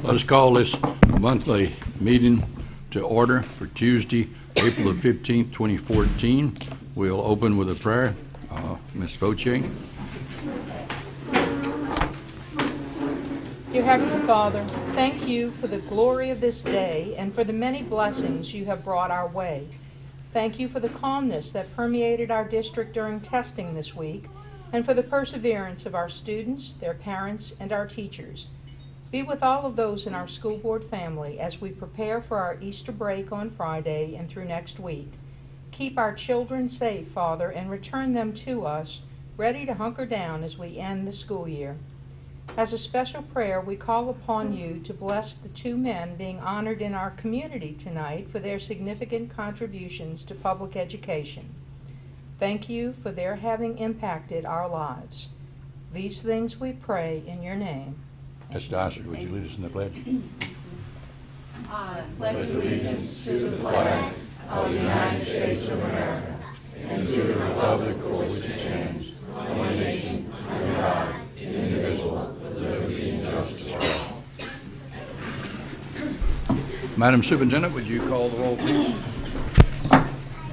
Let us call this monthly meeting to order for Tuesday, April the 15th, 2014. We'll open with a prayer. Ms. Fauché. Dear Heavenly Father, thank you for the glory of this day and for the many blessings you have brought our way. Thank you for the calmness that permeated our district during testing this week and for the perseverance of our students, their parents, and our teachers. Be with all of those in our school board family as we prepare for our Easter break on Friday and through next week. Keep our children safe, Father, and return them to us, ready to hunker down as we end the school year. As a special prayer, we call upon you to bless the two men being honored in our community tonight for their significant contributions to public education. Thank you for their having impacted our lives. These things we pray in your name. Mr. Ossett, would you lead us in the pledge? I pledge allegiance to the flag of the United States of America and to the republic for which it stands, one nation, under God, indivisible, with liberty and justice for all. Madam Superintendent, would you call the roll, please?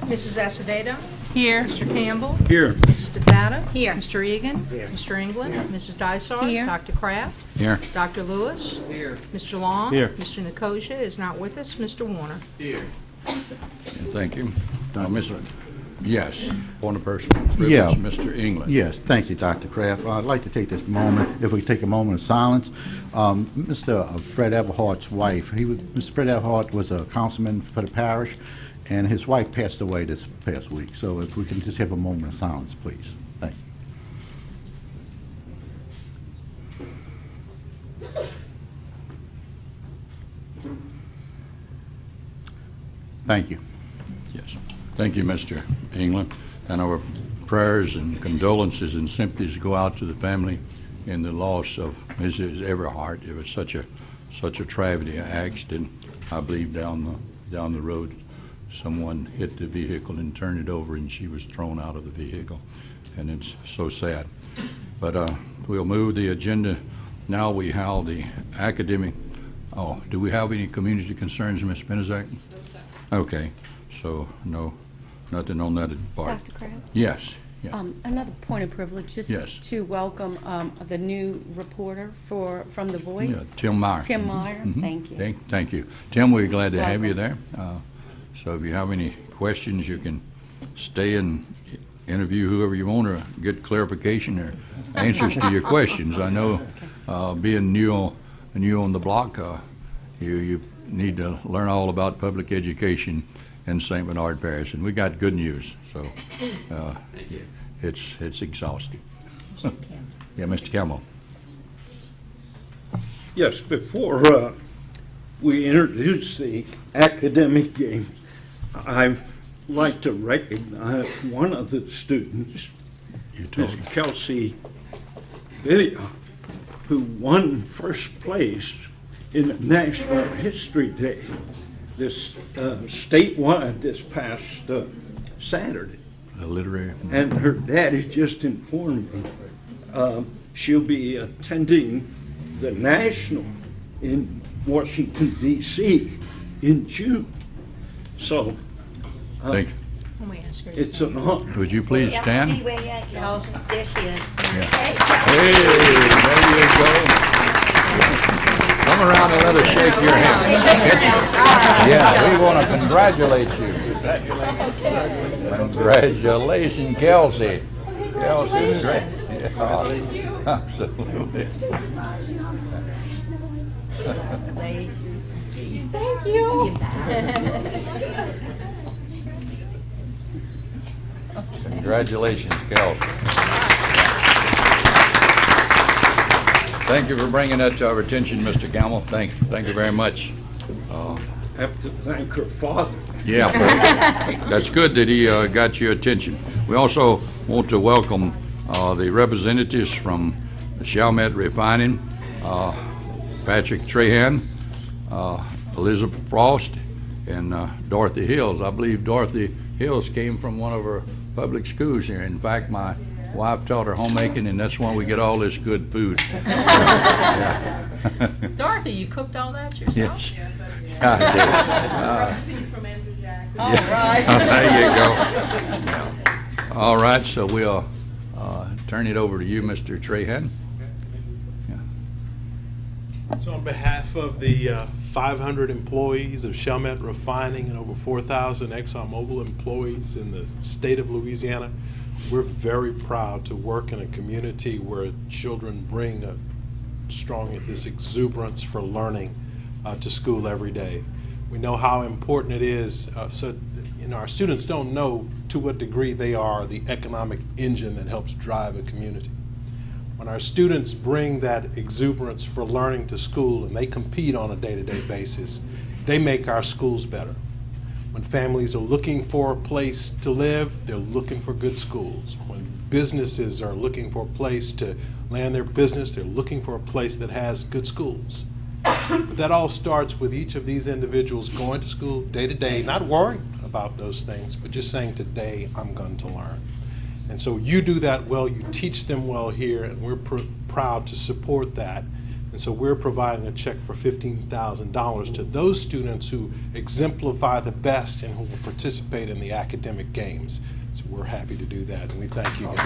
Mrs. Acevedo? Here. Mr. Campbell? Here. Mrs. DePata? Here. Mr. Egan? Here. Mr. England? Mrs. Dysart? Here. Dr. Kraft? Here. Dr. Lewis? Here. Mr. Long? Here. Mr. Nicosia is not with us. Mr. Warner? Here. Thank you. Yes, point of personal privilege, Yeah. Mr. England. Yes, thank you, Dr. Kraft. I'd like to take this moment, if we take a moment of silence. Mr. Fred Everhart's wife, Mr. Fred Everhart was a councilman for the parish, and his wife passed away this past week. So if we can just have a moment of silence, please. Thank you. Thank you. Yes. Thank you, Mr. England. And our prayers and condolences and sympathies go out to the family in the loss of Mrs. Everhart. It was such a tragedy, an accident. I believe down the road, someone hit the vehicle and turned it over, and she was thrown out of the vehicle, and it's so sad. But we'll move the agenda. Now we have the academic. Oh, do we have any community concerns, Ms. Benezak? Okay, so no, nothing on that part. Dr. Kraft? Yes. Yeah. Another point of privilege, just Yes. to welcome the new reporter from The Voice. Yeah, Tim Meyer. Tim Meyer, Mhm. thank you. Thank you. Tim, we're glad to have you Welcome. there. So if you have any questions, you can stay and interview whoever you want or get clarification or answers to your questions. I know being new on the block, you need to learn all about public education in St. Bernard Parish, and we got good news. So it's exhausting. Yeah, Mr. Campbell. Yes, before we introduce the academic game, I'd like to recognize one of the students, You told Ms. me. Kelsey Vidya, who won first place in the National History Day this statewide this past Saturday. The literary. And her daddy just informed me she'll be attending the National in Washington, D.C. in June. So Thank you. Let me ask her. it's an honor. Would you please stand? There she is. Hey, there you go. Come around and let us shake your hand. Yeah, we want to congratulate you. Congratulations, Kelsey. Kelsey, great. Yeah, absolutely. Thank you. Congratulations, Kelsey. Thank you for bringing that to our attention, Mr. Campbell. Thank you very much. Have to thank her father. Yeah, that's good that he got your attention. We also want to welcome the representatives from Chalmette Refining, Patrick Trahan, Elizabeth Frost, and Dorothy Hills. I believe Dorothy Hills came from one of our public schools here. In fact, my wife taught her homemaking, and that's why we get all this good food. Dorothy, you cooked all that yourself? Yes. I did. Recipes from Andrew Jackson. All right. There you go. Yeah. All right, so we'll turn it over to you, Mr. Trahan. So on behalf of the 500 employees of Chalmette Refining and over 4,000 ExxonMobil employees in the state of Louisiana, we're very proud to work in a community where children bring this exuberance for learning to school every day. We know how important it is, so our students don't know to what degree they are the economic engine that helps drive a community. When our students bring that exuberance for learning to school and they compete on a day-to-day basis, they make our schools better. When families are looking for a place to live, they're looking for good schools. When businesses are looking for a place to land their business, they're looking for a place that has good schools. But that all starts with each of these individuals going to school day to day, not worrying about those things, but just saying, today I'm going to learn. And so you do that well, you teach them well here, and we're proud to support that. And so we're providing a check for $15,000 to those students who exemplify the best and who will participate in the academic games. So we're happy to do that, and we thank you guys.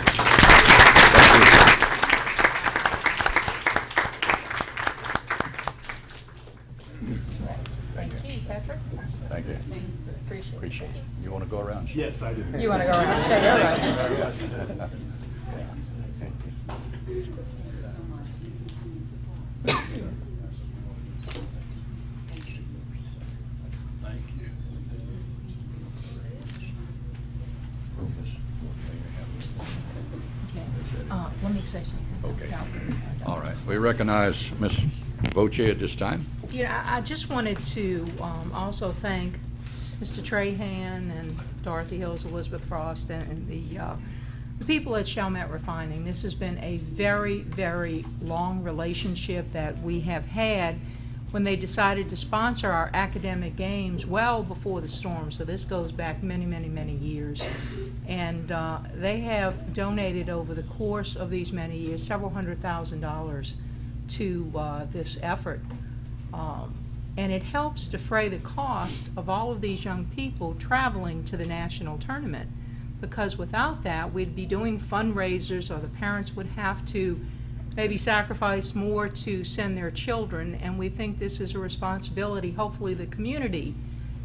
Thank you, Patrick. Thank you. Appreciate it. You want to go around? Yes, I do. You want to go around? Stay there, right? Let me say something. Okay. All right. We recognize Ms. Voce at this time. Yeah, I just wanted to also thank Mr. Trahan and Dorothy Hills, Elizabeth Frost, and the people at Chalmette Refining. This has been a very, very long relationship that we have had when they decided to sponsor our academic games well before the storm. So this goes back many, many, many years. And they have donated over the course of these many years several $100,000 to this effort. And it helps defray the cost of all of these young people traveling to the national tournament. Because without that, we'd be doing fundraisers, or the parents would have to maybe sacrifice more to send their children. And we think this is a responsibility hopefully the community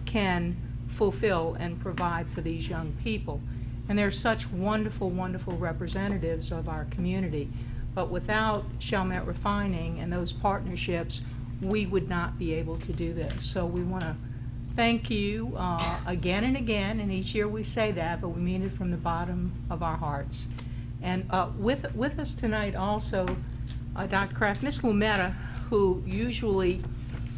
can fulfill and provide for these young people. And they're such wonderful, wonderful representatives of our community. But without Chalmette Refining and those partnerships, we would not be able to do this. So we want to thank you again and again, and each year we say that, but we mean it from the bottom of our hearts. And with us tonight also, Dr. Kraft, Ms. Lumetta, who usually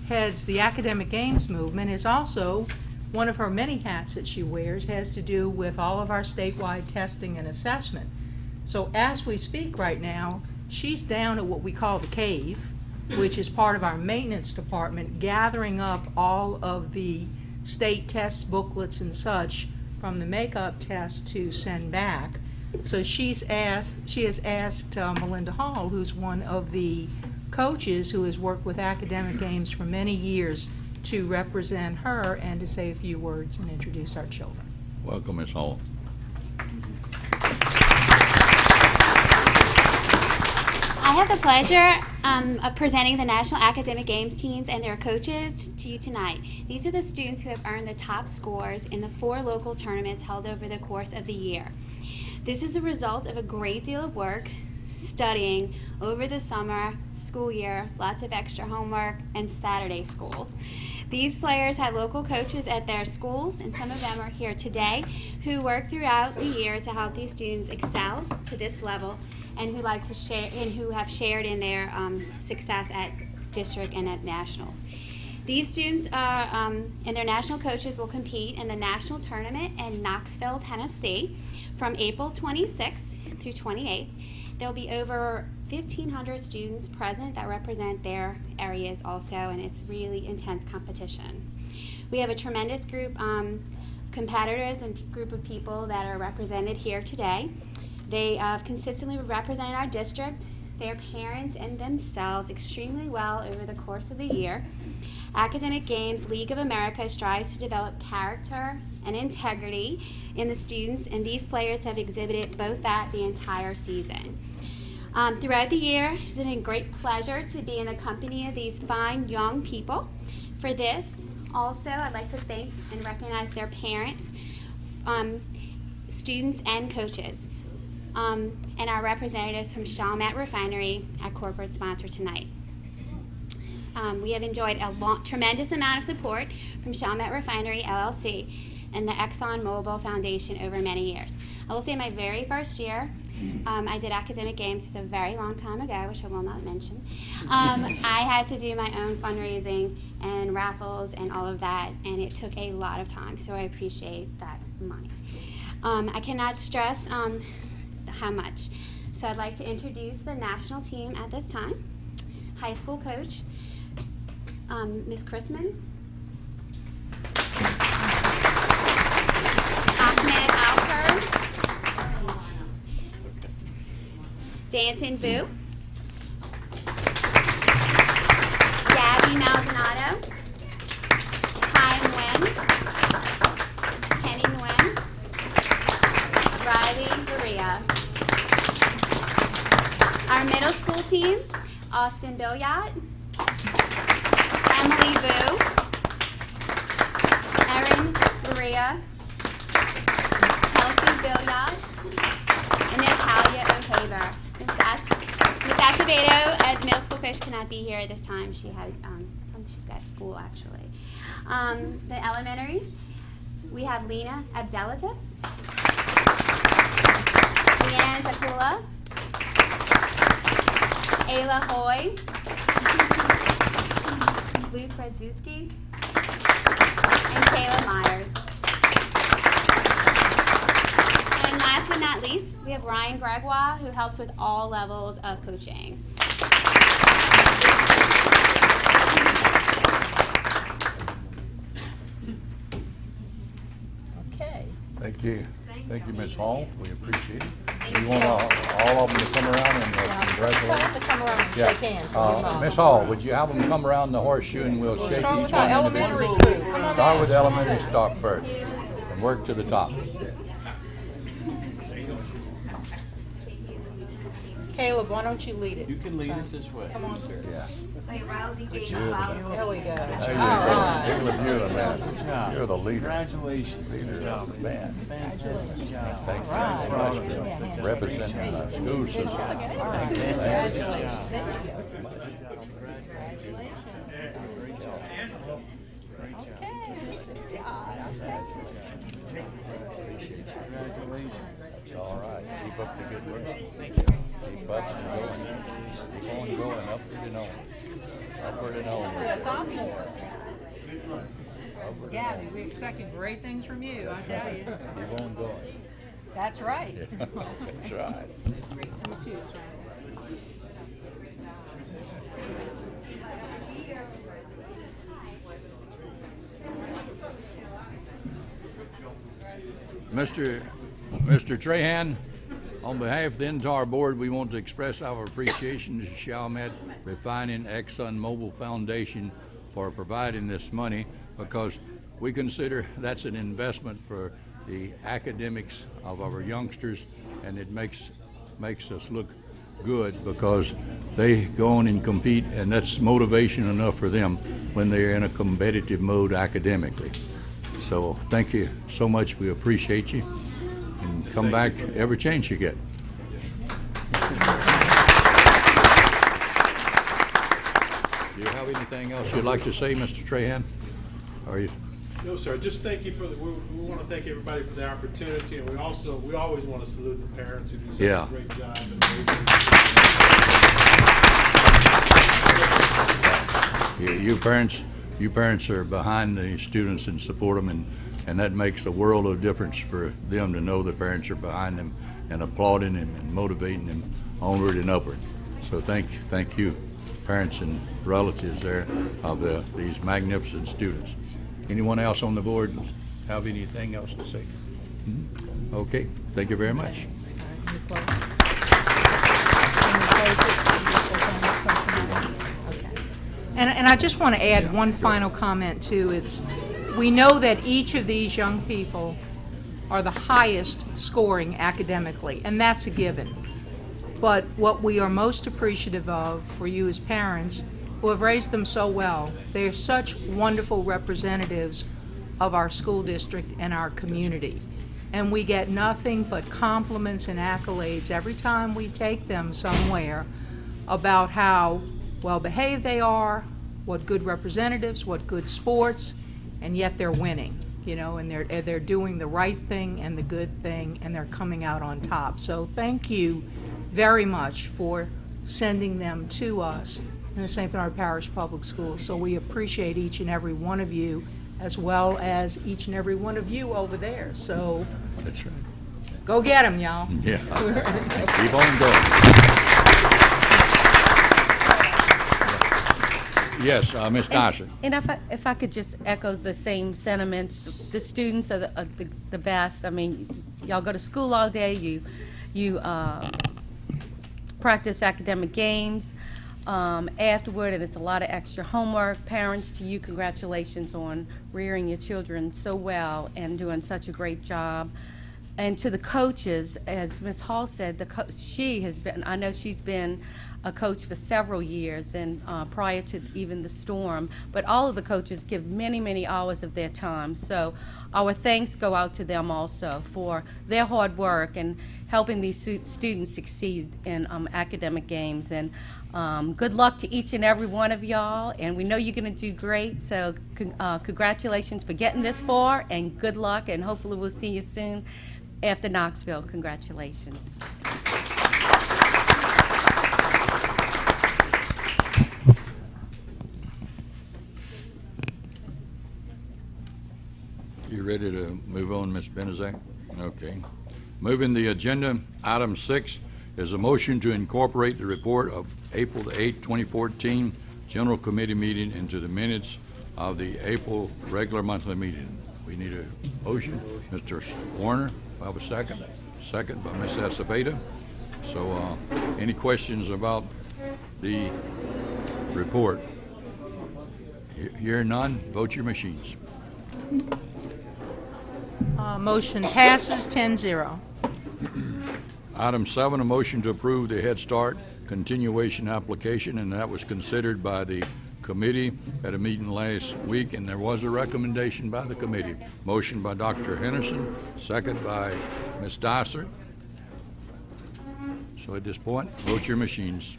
heads the academic games movement, is also one of her many hats that she wears has to do with all of our statewide testing and assessment. So as we speak right now, she's down at what we call the cave, which is part of our maintenance department, gathering up all of the state test booklets and such from the makeup test to send back. So she has asked Melinda Hall, who's one of the coaches who has worked with academic games for many years, to represent her and to say a few words and introduce our children. Welcome, Ms. Hall. I have the pleasure of presenting the National Academic Games teams and their coaches to you tonight. These are the students who have earned the top scores in the 4 local tournaments held over the course of the year. This is a result of a great deal of work, studying over the summer, school year, lots of extra homework, and Saturday school. These players had local coaches at their schools, and some of them are here today, who work throughout the year to help these students excel to this level, and who like to share and who have shared in their success at district and at nationals. These students are, and their national coaches will compete in the national tournament in Knoxville, Tennessee, from April 26th through 28th. There'll be over 1,500 students present that represent their areas also, and it's really intense competition. We have a tremendous group, competitors and group of people that are represented here today. They have consistently represented our district, their parents, and themselves extremely well over the course of the year. Academic Games League of America strives to develop character and integrity in the students, and these players have exhibited both that the entire season. Throughout the year, it's been a great pleasure to be in the company of these fine young people. For this, also, I'd like to thank and recognize their parents, students, and coaches, and our representatives from Chalmette Refinery, our corporate sponsor tonight. We have enjoyed a tremendous amount of support from Chalmette Refinery, LLC, and the ExxonMobil Foundation over many years. I will say my very first year, I did academic games. It was a very long time ago, which I will not mention. I had to do my own fundraising and raffles and all of that, and it took a lot of time, so I appreciate that money. I cannot stress how much. So I'd like to introduce the national team at this time. High school coach, Ms. Chrisman. Ahmed Alper. Danton Boo. Gabby Maldonado. Kai Nguyen. Kenny Nguyen. Riley Berea. Our middle school team, Austin Billiot. Emily Boo. Erin Berea. Kelsey Billiot. And Natalia O'Haver. Ms. Acevedo, as middle school coach, cannot be here at this time. She had she's got school actually. The elementary, we have Lena Abdelatif, Leanne Zakula, Ayla Hoy, Luke Radzuski, and Kayla Myers. And last but not least, we have Ryan Gregoire, who helps with all levels of coaching. Okay. Thank you. Thank you, Ms. Hall. We appreciate it. You want all of them to come around and We'll congratulate? have to come around and Yeah. shake hands. with your mom. Ms. Hall, would you have them come around the horseshoe and we'll shake Start each with our one elementary individually? crew. Come on Start down. with the elementary stock first and work to the top. Caleb, why don't you lead it? You can lead us this way. Come on, sir. Yeah. Play a rousing game You're the- of There we go. There you All go. right. Caleb, you're the man. Good job. You're the leader. Congratulations. Leader of the band. Fantastic job. Thank you very much for representing the school system. Thank you. That's all right. Keep up the good work. Thank you. Keep up and going. Keep on going, upward and on. Upward and on. Sophomore. Gabby, we expected great things from you, I tell you. Keep on going. That's right. That's right. You too, son. Mr. Trahan, on behalf of the entire board, we want to express our appreciation to Chalmette Refining ExxonMobil Foundation for providing this money, because we consider that's an investment for the academics of our youngsters, and it makes us look good because they go on and compete, and that's motivation enough for them when they're in a competitive mode academically. So thank you so much. We appreciate you, and come back every chance you get. Do you have anything else you'd like to say, Mr. Trahan? Are you? No, sir. Just thank you for we want to thank everybody for the opportunity, and we always want to salute the parents who do such Yeah. a great job. You parents are behind the students and support them, and that makes a world of difference for them to know the parents are behind them and applauding them and motivating them onward and upward. So thank you, parents and relatives there of these magnificent students. Anyone else on the board have anything else to say? Okay, thank you very much. You close And I just want to add one final comment, too. We know that each of these young people are the highest scoring academically, and that's a given. But what we are most appreciative of for you as parents who have raised them so well, they are such wonderful representatives of our school district and our community. And we get nothing but compliments and accolades every time we take them somewhere about how well behaved they are, what good representatives, what good sports, and yet they're winning, you know, and they're doing the right thing and the good thing, and they're coming out on top. So thank you very much for sending them to us in the St. Bernard Parish Public Schools. So we appreciate each and every one of you, as well as each and every one of you over there. So That's right. go get them, y'all. Yeah. Keep on going. Yes, Ms. Dyson. And if I could just echo the same sentiments, the students are the best. I mean, y'all go to school all day, you practice academic games afterward, and it's a lot of extra homework. Parents, to you, congratulations on rearing your children so well and doing such a great job. And to the coaches, as Ms. Hall said, she has been, I know she's been a coach for several years, and prior to even the storm, but all of the coaches give many, many hours of their time. So our thanks go out to them also for their hard work and helping these students succeed in academic games. And good luck to each and every one of y'all, and we know you're going to do great, so congratulations for getting this far, and good luck, and hopefully we'll see you soon after Knoxville. Congratulations. You ready to move on, Ms. Benezak? Okay. Moving the agenda, item 6 is a motion to incorporate the report of April the 8th, 2014 General Committee meeting into the minutes of the April regular monthly meeting. We need a motion. Mr. Warner, I have a second. Second by Ms. Acevedo. So any questions about the report? Hearing none, vote your machines. Motion passes 10-0. Item 7, a motion to approve the Head Start continuation application, and that was considered by the committee at a meeting last week, and there was a recommendation by the committee. Motion by Dr. Henderson, second by Ms. Dysart. So at this point, vote your machines.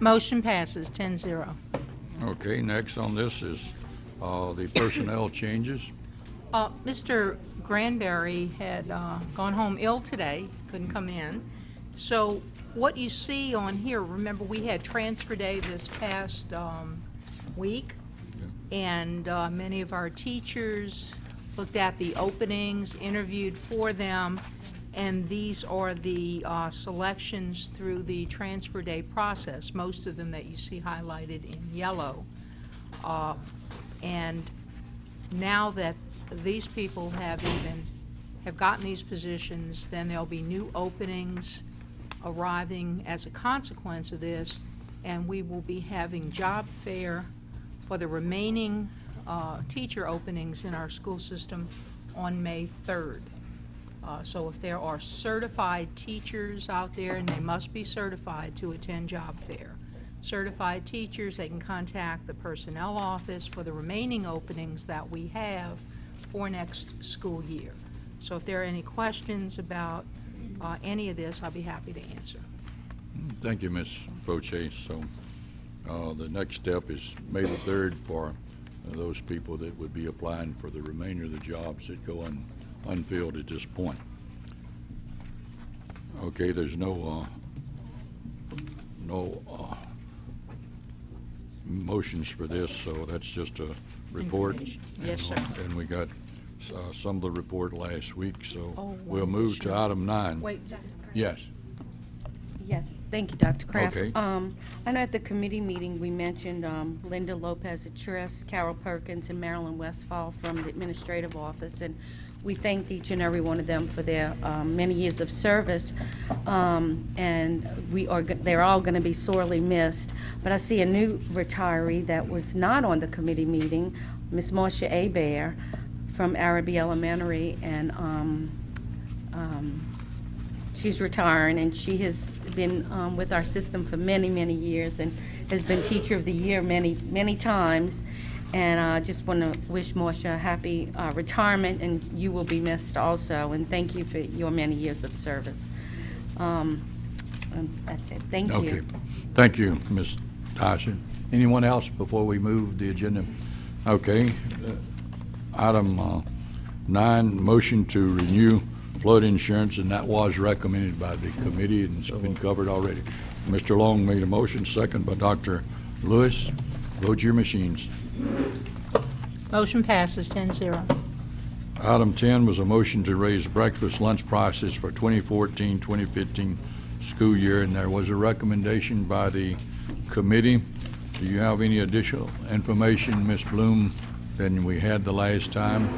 Motion passes 10-0. Okay, next on this is the personnel changes. Mr. Granberry had gone home ill today, couldn't come in. So what you see on here, remember we had transfer day this past week, and many of our teachers looked at the openings, interviewed for them, and these are the selections through the transfer day process, most of them that you see highlighted in yellow. And now that these people have gotten these positions, then there'll be new openings arriving as a consequence of this, and we will be having job fair for the remaining teacher openings in our school system on May 3rd. So if there are certified teachers out there, and they must be certified to attend job fair, certified teachers, they can contact the personnel office for the remaining openings that we have for next school year. So if there are any questions about any of this, I'll be happy to answer. Thank you, Ms. Boche. So the next step is May the 3rd for those people that would be applying for the remainder of the jobs that go unfilled at this point. Okay, there's no motions for this, so that's just a report. Yes, sir. And we got some of the report last week, so Oh, we'll move to item 9. Wait, Dr. Yes. Yes, thank you, Dr. Kraft. Okay. I know at the committee meeting, we mentioned Linda Lopez Atris, Carol Perkins, and Marilyn Westfall from the administrative office, and we thanked each and every one of them for their many years of service, and they're all going to be sorely missed. But I see a new retiree that was not on the committee meeting, Miss Marcia Bear from Araby Elementary, and she's retiring, and she has been with our system for many, many years and has been Teacher of the Year many, many times. And I just want to wish Marcia a happy retirement, and you will be missed also. And thank you for your many years of service. And that's it. Thank you. Okay. Thank you, Ms. Tyson. Anyone else before we move the agenda? Okay. Item 9, motion to renew flood insurance, and that was recommended by the committee and it's been covered already. Mr. Long made a motion, second by Dr. Lewis. Vote your machines. Motion passes 10-0. Item 10 was a motion to raise breakfast lunch prices for 2014-2015 school year, and there was a recommendation by the committee. Do you have any additional information, Ms. Bloom, than we had the last time?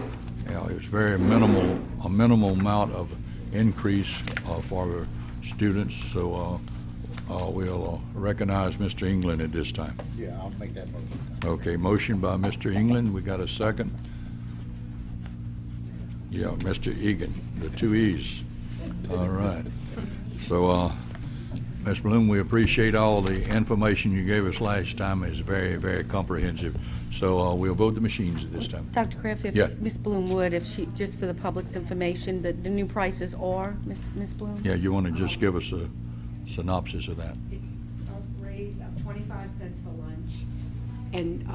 It was very minimal, a minimal amount of increase for students, so we'll recognize Mr. England at this time. Yeah, I'll make that motion. Okay, motion by Mr. England. We got a second? Yeah, Mr. Egan, the 2 E's. All right. So, Ms. Bloom, we appreciate all the information you gave us last time. It's very, very comprehensive. So we'll vote the machines at this time. Dr. Criff, if Yeah. Ms. Bloom would, if she, just for the public's information, the new prices are, Ms. Bloom? Yeah, you want to just give us a synopsis of that? It's a raise of 25 cents for lunch and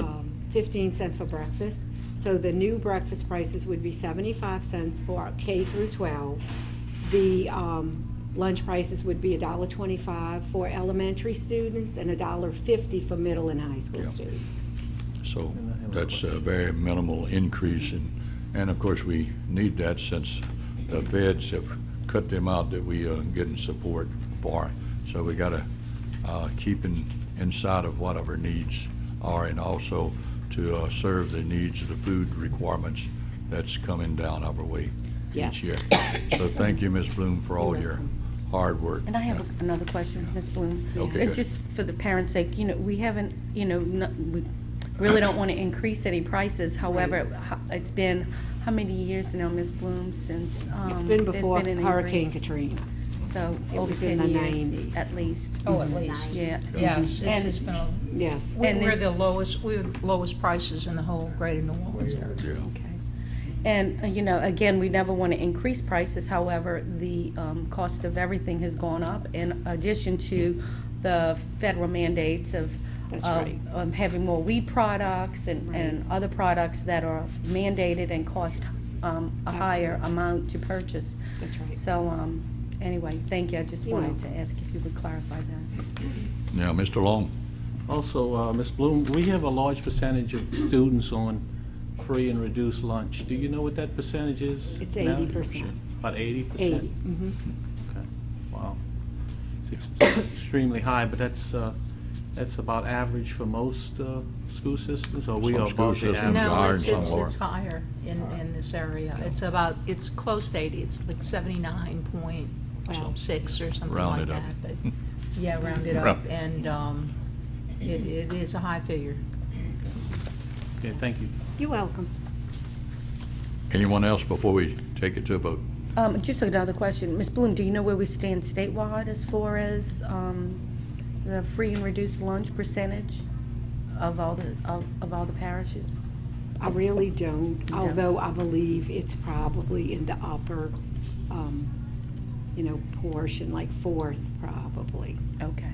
15 cents for breakfast. So the new breakfast prices would be 75 cents for K through 12. The lunch prices would be $1.25 for elementary students and $1.50 for middle and high school Yeah. students. So that's a very minimal increase, and of course, we need that since the feds have cut them out that we getting support for. So we got to keep inside of what our needs are, and also to serve the needs of the food requirements that's coming down our way Yes. each year. So thank you, Ms. Bloom, for all your hard work. And I have another question, Ms. Bloom. Okay, good. Just for the parents' sake, we haven't, we really don't want to increase any prices. However, it's been how many years now, Ms. Bloom, since It's been there's before an Hurricane increase? Katrina. So It over was 10 in the years 90s. at least. Oh, at least. Yeah. Yes, And- it's been, Yes. And we're this- the lowest prices in the whole greater New Orleans area. Yeah. Okay. And, again, we never want to increase prices. However, the cost of everything has gone up in addition to the federal mandates of That's right. having more weed products and other products that are mandated and cost a higher amount to purchase. That's right. So, anyway, thank you. I just You're wanted to welcome. ask if you would clarify that. Now, Mr. Long. Also, Ms. Bloom, we have a large percentage of students on free and reduced lunch. Do you know what that percentage is? It's now? 80%. About 80%? 80. Mhm. Okay, wow. It's extremely high, but that's about average for most school systems, or we Some are school above the systems average? are No, higher it's, and some it's, lower. it's higher in this area. It's close to 80. It's like 79.6 or something Round like it up. that. But yeah, round it up, and it is a high figure. Okay, thank you. You're welcome. Anyone else before we take it to a vote? Just another question. Ms. Bloom, do you know where we stand statewide as far as the free and reduced lunch percentage of all the parishes? I really don't, don't? although I believe it's probably in the upper, portion, like fourth probably. Okay.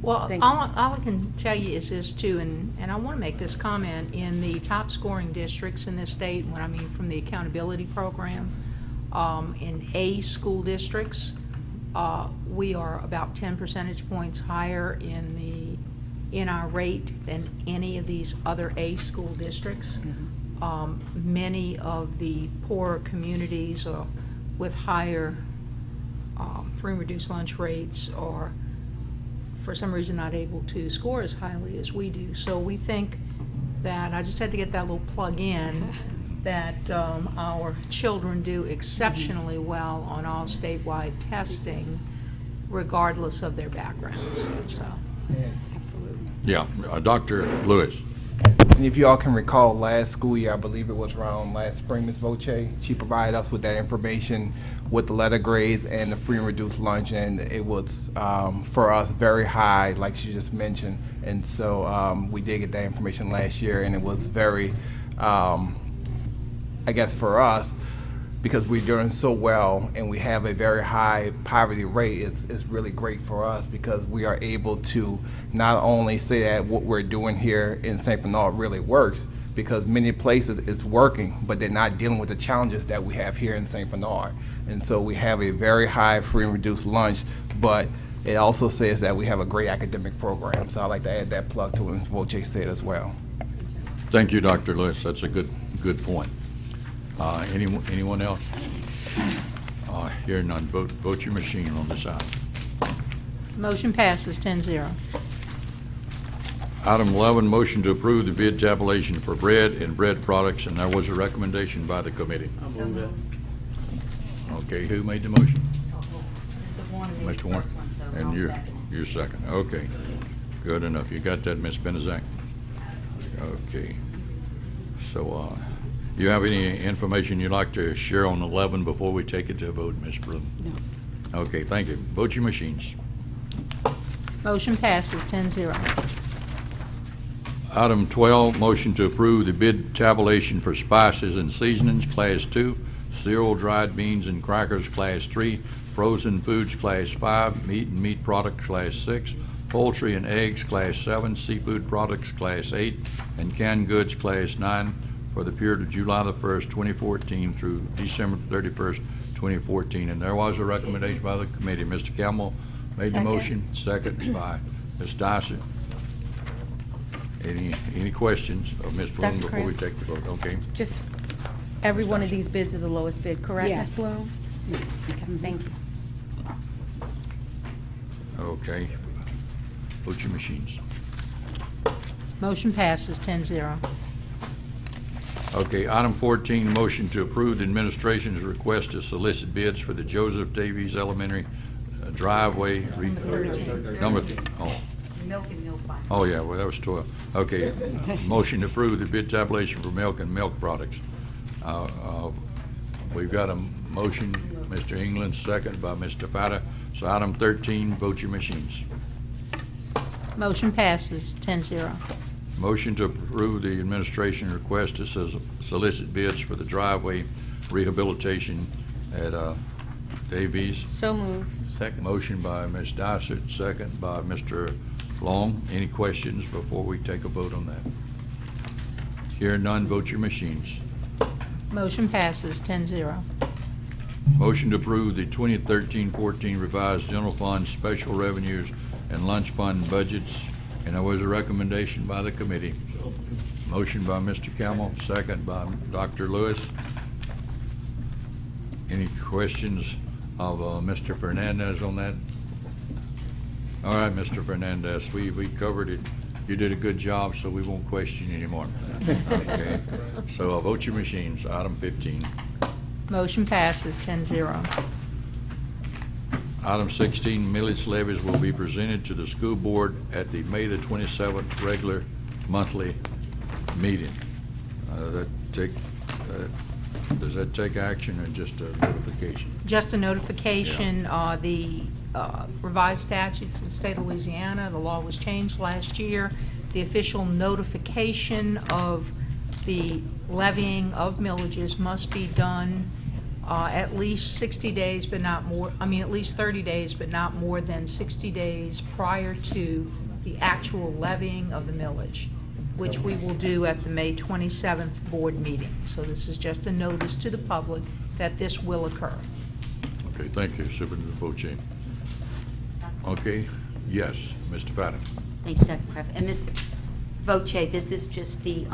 Well, Thank all I can tell you is this too, and I want to make this comment, in the top scoring districts in this state, when I mean from the accountability program, in A school districts, we are about 10 percentage points higher in our rate than any of these other A school districts. Many of the poorer communities or with higher free and reduced lunch rates are for some reason not able to score as highly as we do. So we think that, I just had to get that little plug in, that our children do exceptionally well on all statewide testing, regardless of their backgrounds. So, Absolutely. Yeah, Dr. Lewis. And if you all can recall, last school year, I believe it was around last spring, Ms. Voce, she provided us with that information with the letter grades and the free and reduced lunch, and it was, for us, very high, like she just mentioned. And so we did get that information last year, and it was very, I guess for us, because we're doing so well and we have a very high poverty rate, it's really great for us because we are able to not only say that what we're doing here in St. Bernard really works, because many places it's working, but they're not dealing with the challenges that we have here in St. Bernard. And so we have a very high free and reduced lunch, but it also says that we have a great academic program. So I'd like to add that plug to what Ms. Voce said as well. Thank you, Dr. Lewis. That's a good point. Anyone else? Hearing none, vote your machine on this item. motion passes 10-0. Item 11, motion to approve the bid tabulation for bread and bread products, and there was a recommendation by the committee. I'll move that. Okay, who made the motion? Mr. Warner made Mr. the Warner? first one, so And I'll you're, second. you're second. Okay, good enough. You got that, Ms. Benazak? Okay. So, you have any information you'd like to share on 11 before we take it to a vote, Ms. Bloom? No. Okay, thank you. Vote your machines. Motion passes 10-0. Item 12, motion to approve the bid tabulation for spices and seasonings, Class 2, cereal, dried beans and crackers, Class 3, frozen foods, Class 5, meat and meat products, Class 6, poultry and eggs, Class 7, seafood products, Class 8, and canned goods, Class 9, for the period of July the 1st, 2014 through December 31st, 2014. And there was a recommendation by the committee. Mr. Campbell made the Second. motion, second by Ms. Dyson. Any questions of Ms. Bloom Dr. before we Kraft? take the vote? Okay. Just, every one of these bids are the lowest bid, correct, Yes. Ms. Bloom? Yes. Okay, thank you. Okay. Vote your machines. Motion passes 10-0. Okay, item 14, motion to approve the administration's request to solicit bids for the Joseph Davies Elementary driveway. Number, Milk and milk by. oh yeah, well, that was 12. Okay, motion to approve the bid tabulation for milk and milk products. We've got a motion, Mr. England, second by Mr. Fata. So item 13, vote your machines. Motion passes 10-0. Motion to approve the administration request to solicit bids for the driveway rehabilitation at Davies. So moved. Second. Motion by Ms. Dysert, second by Mr. Long. Any questions before we take a vote on that? Hearing none, vote your machines. Motion passes 10-0. Motion to approve the 2013-14 revised general fund special revenues and lunch fund budgets, and there was a recommendation by the committee. Motion by Mr. Campbell, second by Dr. Lewis. Any questions of Mr. Fernandez on that? All right, Mr. Fernandez, we covered it. You did a good job, so we won't question you anymore. Okay. So vote your machines, item 15. Motion passes 10-0. Item 16, millage levies will be presented to the school board at the May the 27th regular monthly meeting. Does that take action or just a notification? Just a notification, the revised statutes in the state of Louisiana, the law was changed last year. The official notification of the levying of millages must be done at least 60 days, but not more, at least 30 days, but not more than 60 days prior to the actual levying of the millage, which we will do at the May 27th board meeting. So this is just a notice to the public that this will occur. Okay, thank you, Superintendent Boche. Okay, yes, Mr. Patton. Thank you, Dr. Kraft. And Ms. Voce, this is just the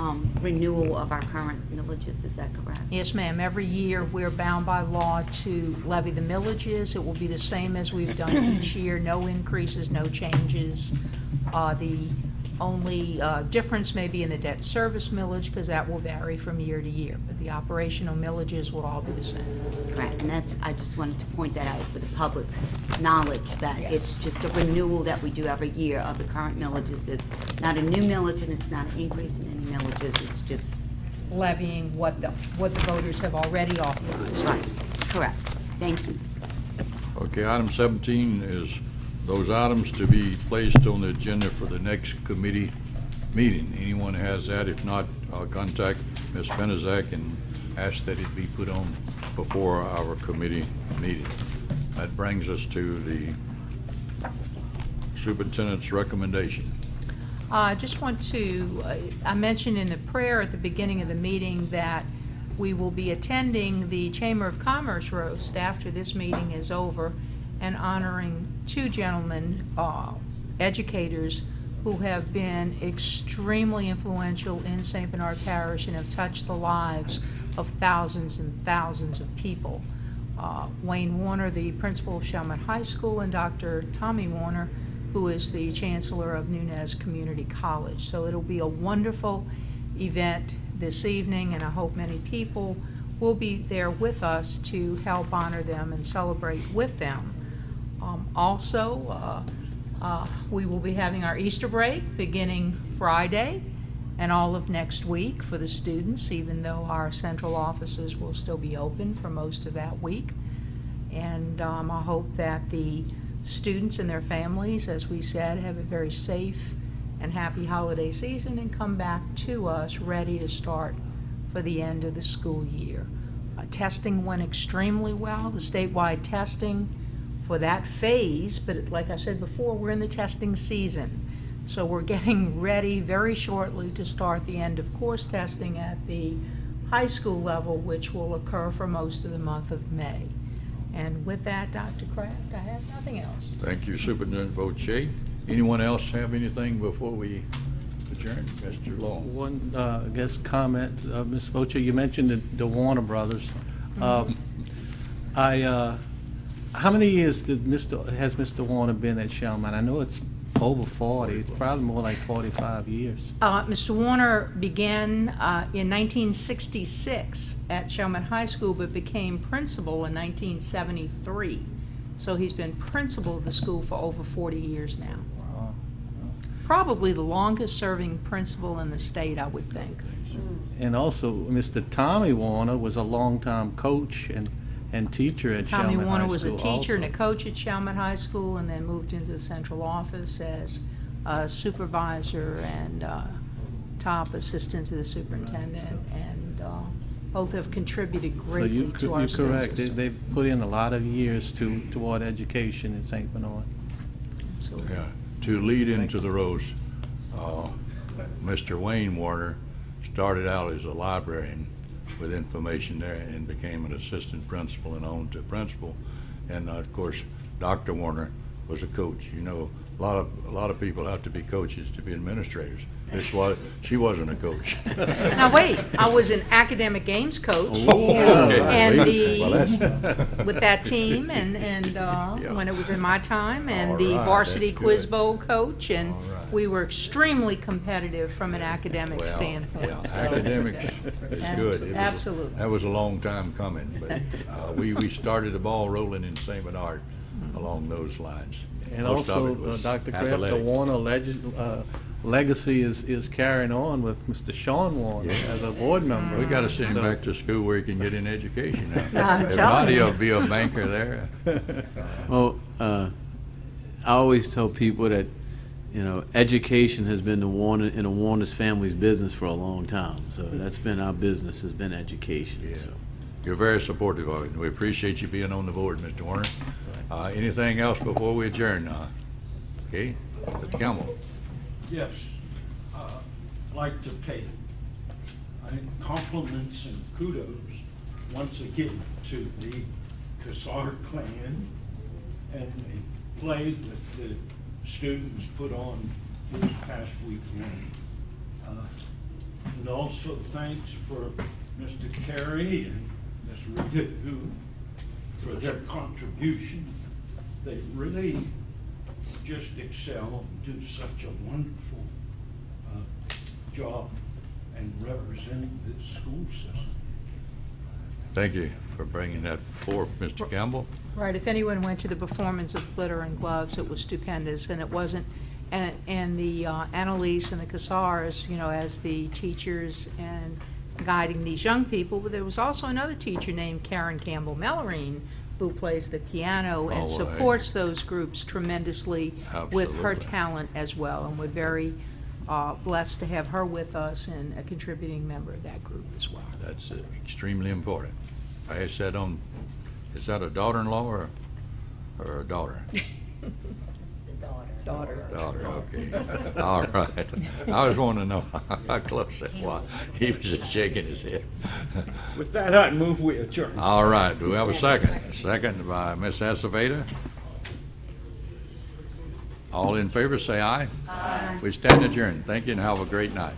renewal of our current millages, is that correct? Yes, ma'am. Every year, we're bound by law to levy the millages. It will be the same as we've done each year. No increases, no changes. The only difference may be in the debt service millage, because that will vary from year to year, but the operational millages will all be the same. Right, and that's, I just wanted to point that out for the public's knowledge, that Yes. it's just a renewal that we do every year of the current millages. It's not a new millage and it's not an increase in any millages, it's just, Levying what the voters have already authorized. right, correct. Thank you. Okay, item 17 is those items to be placed on the agenda for the next committee meeting. Anyone has that? If not, I'll contact Ms. Benazak and ask that it be put on before our committee meeting. That brings us to the superintendent's recommendation. I just want to, I mentioned in the prayer at the beginning of the meeting that we will be attending the Chamber of Commerce roast after this meeting is over and honoring two gentlemen, educators, who have been extremely influential in St. Bernard Parish and have touched the lives of thousands and thousands of people. Wayne Warner, the principal of Chalmette High School, and Dr. Tommy Warner, who is the chancellor of Nunez Community College. So it'll be a wonderful event this evening, and I hope many people will be there with us to help honor them and celebrate with them. Also, we will be having our Easter break beginning Friday and all of next week for the students, even though our central offices will still be open for most of that week. And I hope that the students and their families, as we said, have a very safe and happy holiday season and come back to us ready to start for the end of the school year. Testing went extremely well, the statewide testing for that phase, but like I said before, we're in the testing season. So we're getting ready very shortly to start the end of course testing at the high school level, which will occur for most of the month of May. And with that, Dr. Kraft, I have nothing else. Thank you, Superintendent Voce. Anyone else have anything before we adjourn? Mr. Long? One, I guess, comment, Ms. Voce, you mentioned the Warner Brothers. How many years has Mr. Warner been at Chalmette? I know it's over 40. It's probably more like 45 years. Mr. Warner began in 1966 at Chalmette High School, but became principal in 1973. So he's been principal of the school for over 40 years now. Wow. Probably the longest serving principal in the state, I would think. And also, Mr. Tommy Warner was a longtime coach and teacher at Chalmette High School. Tommy Warner was a teacher also. and a coach at Chalmette High School, and then moved into the central office as a supervisor and top assistant to the superintendent, and both have contributed greatly to our You're school correct. system. They've put in a lot of years toward education in St. Bernard. Absolutely. Yeah. To lead into the roast, Mr. Wayne Warner started out as a librarian with information there and became an assistant principal and on to principal. And of course, Dr. Warner was a coach. You know, a lot of people have to be coaches to be administrators. She wasn't a coach. Now wait, I was an academic games coach okay. and Well, with that team, and when it was in my time, and All the right, varsity that's quiz good. bowl coach, and All right. we were extremely competitive from an academic Well, standpoint. yeah, So, academics is good. It was Absolutely. That was a long time coming, but we started the ball rolling in St. Bernard along those lines. And Most of also, it was Dr. Kraft, the athletic. Warner legacy is carrying on with Mr. Sean Warner as a board member. We gotta send him So- back to school where he can get an education now. I'm If telling not, you. he'll be a banker there. Well, I always tell people that, education has been in the Warner's family's business for a long time. So that's been our business, has been education. Yeah. So. You're very supportive of it, and we appreciate you being on the board, Mr. Warner. Anything else before we adjourn? Okay, Mr. Campbell. Yes, I'd like to pay compliments and kudos once again to the Cassar clan and the play that the students put on this past weekend. And also thanks for Mr. Carey and Ms. Rita, who, for their contribution. They really just excel and do such a wonderful job and representing the school system. Thank you for bringing that forth, Mr. Campbell. Right, if anyone went to the performance of Glitter and Gloves, it was stupendous, and it wasn't, and the Annalise and the Cassars, you know, as the teachers and guiding these young people, but there was also another teacher named Karen Campbell Mellerine, who plays the piano and Oh, supports those groups tremendously with her Absolutely. talent as well, and we're very blessed to have her with us and a contributing member of that group as well. That's extremely important. I said is that a daughter-in-law or a daughter? Daughter. Daughter, okay. All right. I was wanting to know how close that was. He was just shaking his head. With that, I move we adjourn. All right, do we have a second? Second by Ms. Aceveda. All in favor, say aye. Aye. We stand adjourned. Thank you and have a great night.